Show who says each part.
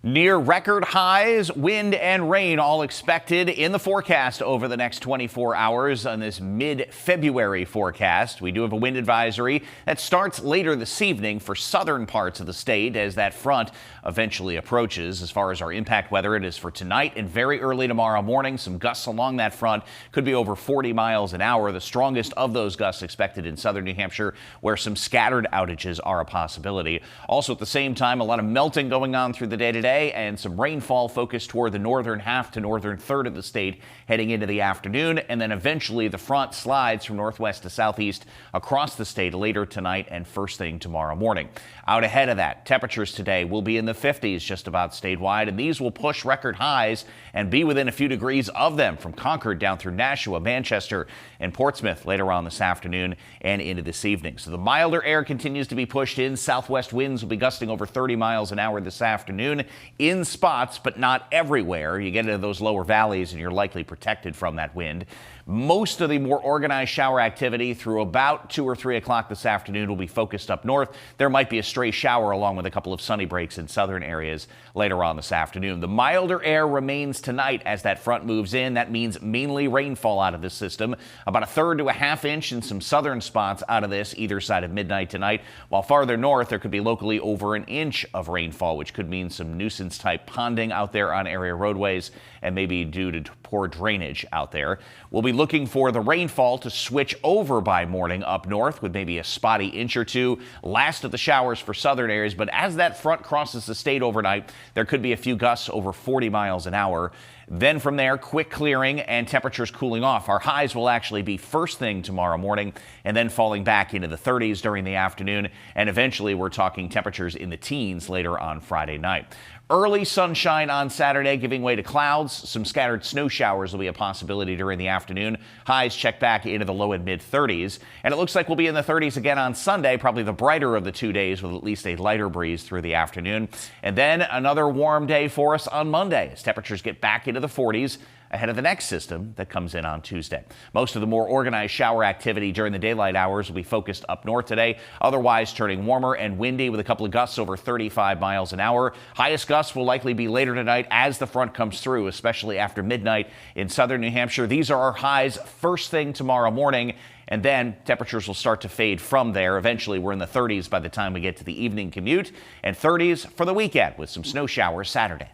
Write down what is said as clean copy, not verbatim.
Speaker 1: Near record highs, wind and rain all expected in the forecast over the next 24 hours on this mid-February forecast. We do have a wind advisory that starts later this evening for southern parts of the state as that front eventually approaches. As far as our impact weather, it is for tonight and very early tomorrow morning. Some gusts along that front could be over 40 miles an hour. The strongest of those gusts expected in southern New Hampshire, where some scattered outages are a possibility. Also at the same time, a lot of melting going on through the day today, and some rainfall focused toward the northern half to northern third of the state heading into the afternoon. And then eventually the front slides from northwest to southeast across the state later tonight and first thing tomorrow morning. Out ahead of that, temperatures today will be in the 50s just about statewide, and these will push record highs and be within a few degrees of them from Concord down through Nashua, Manchester, and Portsmouth later on this afternoon and into this evening. So the milder air continues to be pushed in. Southwest winds will be gusting over 30 miles an hour this afternoon in spots, but not everywhere. You get into those lower valleys and you're likely protected from that wind. Most of the more organized shower activity through about 2 or 3 o'clock this afternoon will be focused up north. There might be a stray shower along with a couple of sunny breaks in southern areas later on this afternoon. The milder air remains tonight as that front moves in. That means mainly rainfall out of this system, about a third to a half inch in some southern spots out of this either side of midnight tonight, while farther north there could be locally over an inch of rainfall, which could mean some nuisance type ponding out there on area roadways and maybe due to poor drainage out there. We'll be looking for the rainfall to switch over by morning up north with maybe a spotty inch or two. Last of the showers for southern areas, but as that front crosses the state overnight, there could be a few gusts over 40 miles an hour. Then from there, quick clearing and temperatures cooling off. Our highs will actually be first thing tomorrow morning and then falling back into the 30s during the afternoon. And eventually we're talking temperatures in the teens later on Friday night. Early sunshine on Saturday giving way to clouds. Some scattered snow showers will be a possibility during the afternoon. Highs check back into the low and mid 30s. And it looks like we'll be in the 30s again on Sunday, probably the brighter of the 2 days with at least a lighter breeze through the afternoon. And then another warm day for us on Monday as temperatures get back into the 40s ahead of the next system that comes in on Tuesday. Most of the more organized shower activity during the daylight hours will be focused up north today, otherwise turning warmer and windy with a couple of gusts over 35 miles an hour. Highest gusts will likely be later tonight as the front comes through, especially after midnight in southern New Hampshire. These are our highs first thing tomorrow morning, and then temperatures will start to fade from there. Eventually, we're in the 30s by the time we get to the evening commute, and 30s for the weekend with some snow showers Saturday.